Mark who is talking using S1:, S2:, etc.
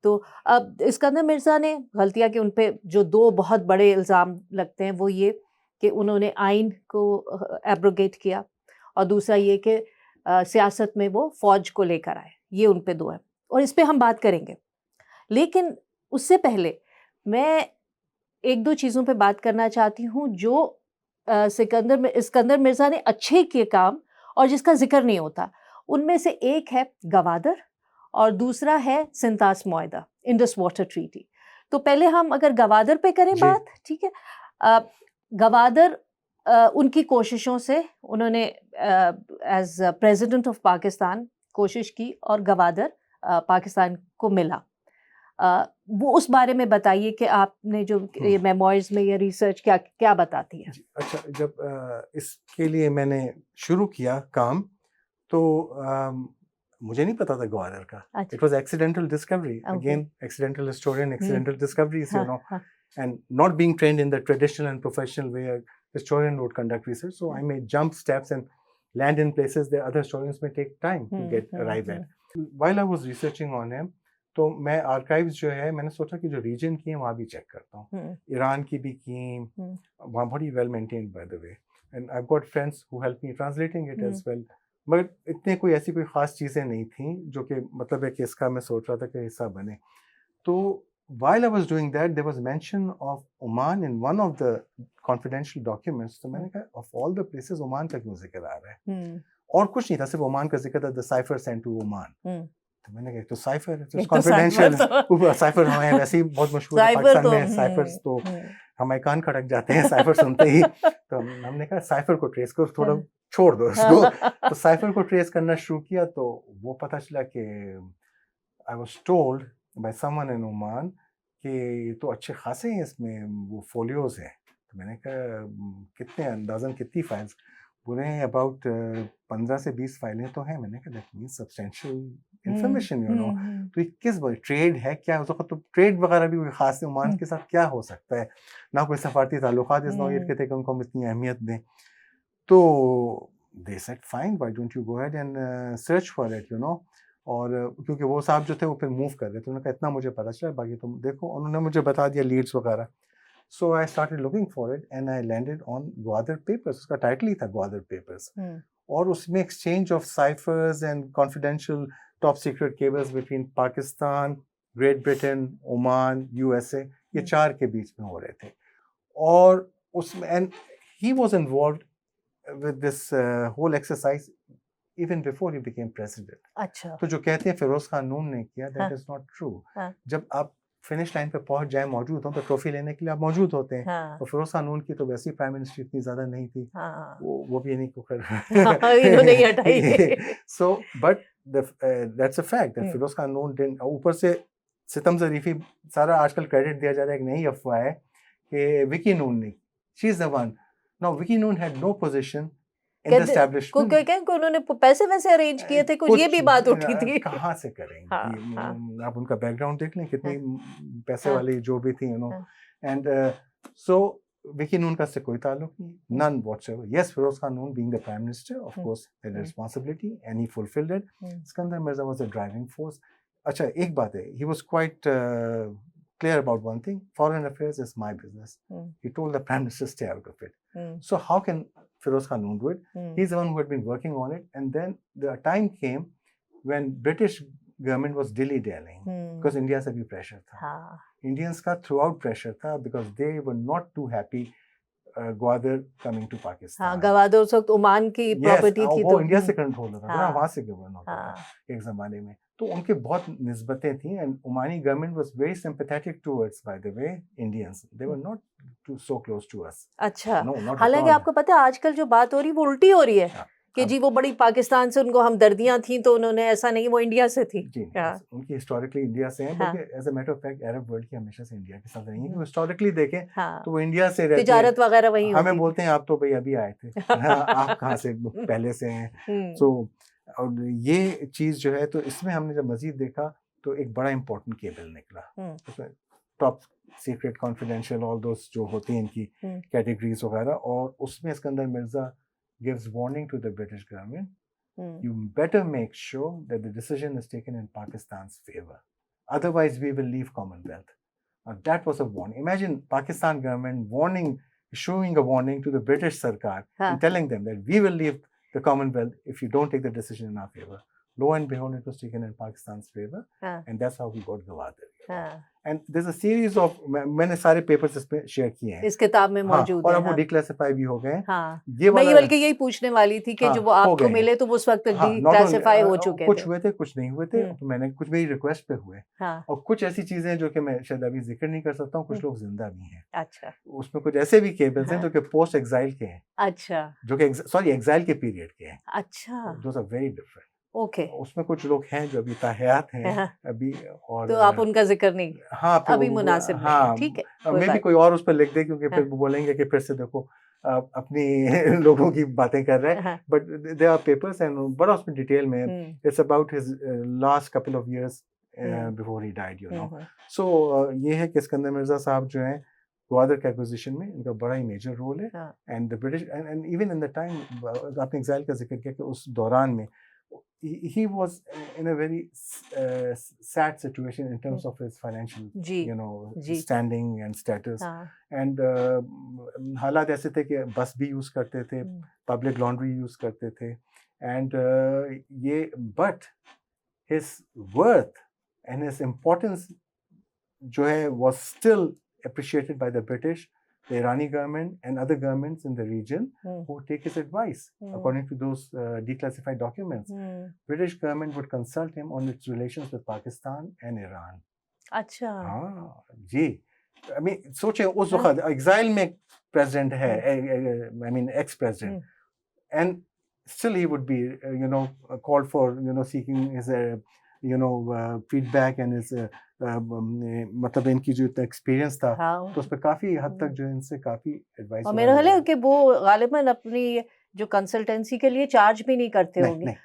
S1: तो अब इस्कंदर मिर्ज़ा ने गलतियाँ की, उन पे जो 2 बहुत बड़े इल्ज़ाम लगते हैं वो ये कि उन्होंने आइन को एब्रोगेट किया, और दूसरा ये कि सियासत में वो फ़ौज को लेकर आए। ये उन पे 2 हैं, और इस पे हम बात करेंगे। लेकिन उससे पहले मैं 1-2 चीज़ों पे बात करना चाहती हूँ जो इस्कंदर मिर्ज़ा ने अच्छे किए काम और जिसका ज़िक्र नहीं होता। उनमें से एक है गवादर और दूसरा है सिंतास मुआहदा, इंडस वाटर ट्रीटी। तो पहले हम अगर गवादर पे करें
S2: जी।
S1: बात, ठीक है? गवादर उनकी कोशिशों से उन्होंने एज़ प्रेज़िडेंट ऑफ पाकिस्तान कोशिश की और गवादर पाकिस्तान को मिला। वो उस बारे में बताइए कि आपने जो ये मेमोइर्स में ये रिसर्च क्या क्या बताती है?
S2: जी, अच्छा, जब इसके लिए मैंने शुरू किया काम, तो मुझे नहीं पता था ग्वालियर का।
S1: अच्छा,
S2: it was accidental discovery,
S1: okay.
S2: Again accidental historian,
S1: hmm,
S2: accidental discoveries,
S1: हाँ, हाँ,
S2: and not being trained in the traditional and professional way a historian would conduct research. So I may jump steps and land in places that other historians may take time to
S1: hmm,
S2: get
S1: hmm,
S2: arrive
S1: hmm,
S2: at. While I was researching on him, तो मैं archives जो है, मैंने सोचा कि जो reason की है वहाँ भी चेक करता हूँ।
S1: हुँ,
S2: ईरान की भी की,
S1: हुँ,
S2: वहाँ बड़ी well maintained by the way, and I got friends who help me translating it
S1: hmm,
S2: as well. मगर इतने कोई ऐसी कोई खास चीज़ें नहीं थी जो कि मतलब है कि इसका मैं सोच रहा था कि हिस्सा बने। तो while I was doing that, there was mention of Oman in one of the confidential documents. तो मैंने कहा, of all the places, Oman का क्यों जिक्र आ रहा है?
S1: हुँ,
S2: और कुछ नहीं था, सिर्फ ओमान का जिक्र था, the cipher sent to Oman.
S1: हुँ।
S2: तो मैंने कहा, तो साइफर है, तो
S1: एक तो
S2: कॉन्फिडेंशियल।
S1: साइबर तो
S2: साइफर हमारे वैसे ही बहुत मशहूर है
S1: साइबर
S2: पाकिस्तान
S1: तो
S2: में, साइफर्स तो
S1: हुँ।
S2: हमारे कान खटक जाते हैं साइफर सुनते ही। तो हमने कहा साइफर को ट्रेस करो, थोड़ा छोड़ दो इसको। तो साइफर को ट्रेस करना शुरू किया, तो वो पता चला कि I was told by someone in Oman कि ये तो अच्छे खासे हैं, इसमें वो फोलियोज हैं। तो मैंने कहा, कितने, अंदाजन कितनी फाइल्स? बोले अबाउट 15 से 20 फाइलें तो हैं। मैंने कहा, that means substantial
S1: hmm,
S2: information,
S1: hmm, hmm,
S2: तो ये किस बात, ट्रेड है क्या? उस वक्त तो ट्रेड वगैरह भी कोई खास नहीं, ओमान
S1: हुँ,
S2: के साथ क्या हो सकता है? ना कोई सफारती ताल्लुकात इस नौइयत
S1: हुँ,
S2: के थे कि उनको हम इतनी अहमियत दें। तो they said fine, why don't you go ahead and search for it, और क्योंकि वो साहब जो थे वो फिर मूव कर रहे थे, उन्होंने कहा इतना मुझे पता चला, बाकी तुम देखो। उन्होंने मुझे बता दिया लीड्स वगैरह। So I started looking for it and I landed on Gwadar papers. उसका टाइटल ही था ग्वादर पेपर्स,
S1: हुँ,
S2: और उसमें exchange of ciphers and confidential top secret cables between Pakistan, Great Britain, Oman, USA, ये
S1: हुँ।
S2: 4 के बीच में हो रहे थे। और उसमें and he was involved with this whole exercise even before he became president.
S1: अच्छा,
S2: तो जो कहते हैं फिरोज खान नून ने किया,
S1: हाँ,
S2: that is not true.
S1: हाँ,
S2: जब आप फिनिश लाइन पे पहुंच जाए, मौजूद हो, तो ट्रॉफी लेने के लिए आप मौजूद होते हैं।
S1: हाँ,
S2: और फिरोज खान नून की तो वैसी प्राइम मिनिस्टर इतनी ज्यादा नहीं थी,
S1: हाँ।
S2: वो भी नहीं को
S1: हाँ, इन्होंने ही हटाई।
S2: कर। So but that's a fact that
S1: hmm,
S2: Firoz Khan Noon didn't. ऊपर से सितम जरीफी, सारा आजकल क्रेडिट दिया जा रहा है, एक नई अफवाह है कि विकी नून ने, she is the one. Now Vicky Noon had no position in the
S1: कहते
S2: एस्टैब्लिशमेंट।
S1: को उन्होंने पैसे वैसे अरेंज किए थे, कुछ ये
S2: कुछ
S1: भी बात उठी थी।
S2: कहाँ से करेंगे?
S1: हाँ, हाँ,
S2: आप उनका बैकग्राउंड देख लें, कितनी
S1: हाँ,
S2: पैसे
S1: हाँ,
S2: वाली जो भी थी,
S1: हाँ,
S2: एंड सो विकी नून का से कोई ताल्लुक नहीं,
S1: hmm,
S2: none whatsoever. Yes, Firoz Khan Noon being the prime minister, of
S1: hmm,
S2: course had
S1: hmm,
S2: responsibility and he fulfilled it.
S1: Hmm,
S2: Sikandar Mirza was the driving force. अच्छा, एक बात है, he was quite clear about one thing: foreign affairs is my business.
S1: Hmm,
S2: He told the prime minister, stay out of it.
S1: Hmm,
S2: So how can Firoz Khan Noon do it?
S1: Hmm,
S2: He's the one who had been working on it, and then the time came when British government was dilly-dallying because
S1: hmm,
S2: India से भी pressure था,
S1: हाँ,
S2: Indians का throughout pressure था, because they were not too happy Gwadar coming to
S1: हाँ,
S2: Pakistan.
S1: Gwadar उस वक़्त Oman की
S2: Yes,
S1: प्रॉपर्टी थी,
S2: वो
S1: तो
S2: इंडिया से कंट्रोल होता था ना,
S1: हाँ,
S2: वहाँ से गवर्न होता था
S1: हाँ,
S2: एक ज़माने में। तो उनके बहुत निस्बतें थी, and Omani government was very sympathetic towards, by the way, Indians. They were not too so close to us.
S1: अच्छा।
S2: नो, नॉट एट
S1: हालाँकि
S2: ऑल।
S1: आपको पता है आजकल जो बात हो रही है वो उल्टी हो रही है,
S2: हाँ,
S1: कि
S2: अब
S1: जी वो बड़ी पाकिस्तान से उनको हमदर्दियाँ थी, तो उन्होंने ऐसा नहीं, वो इंडिया से थी।
S2: जी,
S1: हाँ,
S2: उनकी हिस्टोरिकली इंडिया से हैं,
S1: हाँ,
S2: बल्कि as a matter of fact Arab world की हमेशा से इंडिया के साथ रही हैं।
S1: हुँ,
S2: हिस्टोरिकली देखें
S1: हाँ,
S2: तो वो इंडिया से रहते हैं।
S1: तिजारत वग़ैरह वहीं
S2: हमें
S1: होती थी।
S2: बोलते हैं आप तो भाई अभी आए थे। आप कहाँ से पहले से हैं?
S1: हुँ,
S2: सो और ये चीज़ जो है, तो इसमें हमने जब मज़ीद देखा, तो एक बड़ा इम्पोर्टेंट केबल निकला।
S1: हुँ,
S2: उसमें top secret, confidential, all those जो होती हैं इनकी
S1: हुँ,
S2: कैटेगरीज वगैरह, और उसमें Sikandar Mirza gives warning to the British government,
S1: hmm,
S2: you better make sure that the decision is taken in Pakistan's favor. otherwise we will leave Commonwealth. That was a warning. Imagine Pakistan government issuing a warning to the British Sarkar
S1: हाँ.
S2: and telling them that we will leave the Commonwealth if you don't take the decision in our favor. Lo and behold, it was taken in Pakistan's favor,
S1: हाँ.
S2: and that's how we got Gwadar.
S1: हाँ.
S2: And there's a series of, मैंने सारे papers इस पे share किए हैं
S1: इस किताब में
S2: हाँ,
S1: मौजूद
S2: और
S1: है
S2: अब वो
S1: हाँ.
S2: डिक्लासिफाई भी हो गए हैं।
S1: हाँ.
S2: ये
S1: मैं
S2: वाला
S1: बल्कि यही पूछने वाली थी कि
S2: हाँ,
S1: जो वो
S2: हो
S1: आपको
S2: गए
S1: मिले तो वो उस वक्त
S2: हाँ, not only-
S1: डिक्लासिफाई हो चुके
S2: कुछ
S1: थे.
S2: हुए थे कुछ नहीं हुए थे,
S1: हम्म।
S2: तो मैंने कुछ मेरी रिक्वेस्ट पे हुए,
S1: हाँ.
S2: और कुछ ऐसी चीजें हैं जो कि मैं शायद अभी जिक्र नहीं कर सकता हूँ, कुछ लोग जिंदा भी हैं
S1: अच्छा.
S2: उसमें, कुछ ऐसे भी केबल्स हैं
S1: हाँ.
S2: जो कि पोस्ट एग्जाइल के हैं,
S1: अच्छा.
S2: जो कि सॉरी एग्जाइल के पीरियड के हैं,
S1: अच्छा.
S2: Those are very different.
S1: Okay.
S2: उसमें कुछ लोग हैं जो अभी ताहयात हैं
S1: हाँ.
S2: अभी, और
S1: तो आप उनका जिक्र नहीं
S2: हाँ फिर
S1: अभी
S2: वो-
S1: मुनासिब नहीं
S2: हाँ
S1: है. ठीक है. कोई
S2: मे भी
S1: बात
S2: कोई और उस पर लिख दे, क्योंकि फिर
S1: हाँ.
S2: वो बोलेंगे कि फिर से देखो अपनी लोगों की बातें कर रहे हैं,
S1: हाँ.
S2: But there are papers and बड़ा उसमें डिटेल में,
S1: hmm,
S2: it's about his last couple of years
S1: hmm,
S2: before he died, you know.
S1: Hmm,
S2: so ये है कि सिकंदर मिर्जा साहब जो हैं ग्वादर के एक्विजिशन में इनका बड़ा ही मेजर रोल है,
S1: हाँ.
S2: And the British and even in the time, आपने एग्जाइल का जिक्र किया कि उस दौरान में he was in a very sad situation in terms of his financial,
S1: ji.
S2: you know,
S1: ji.
S2: standing and status,
S1: हाँ.
S2: and हालात ऐसे थे कि बस भी यूज करते थे,
S1: हम्म,
S2: पब्लिक लॉन्ड्री यूज करते थे, and ये but his worth and his importance जो है was still appreciated by the British, the Irani government and other governments in the region
S1: hmm,
S2: who would take his advice.
S1: Hmm.
S2: According to those declassified documents,
S1: hmm.
S2: British government would consult him on its relations with Pakistan and Iran.
S1: अच्छा.
S2: हाँ जी, I mean सोचे उस
S1: हाँ.
S2: वक्त exile में president है, I mean ex president, and still he would be you know called for, you know, seeking his you know feedback and his मतलब इनकी जो इतना एक्सपीरियंस था,
S1: हाँ.
S2: तो उस पर काफी हद तक जो है इनसे काफी एडवाइस
S1: और मेरा ख्याल है कि वो गालिबन अपनी जो कंसल्टेंसी के लिए चार्ज भी नहीं करते
S2: नहीं
S1: होंगे.
S2: नहीं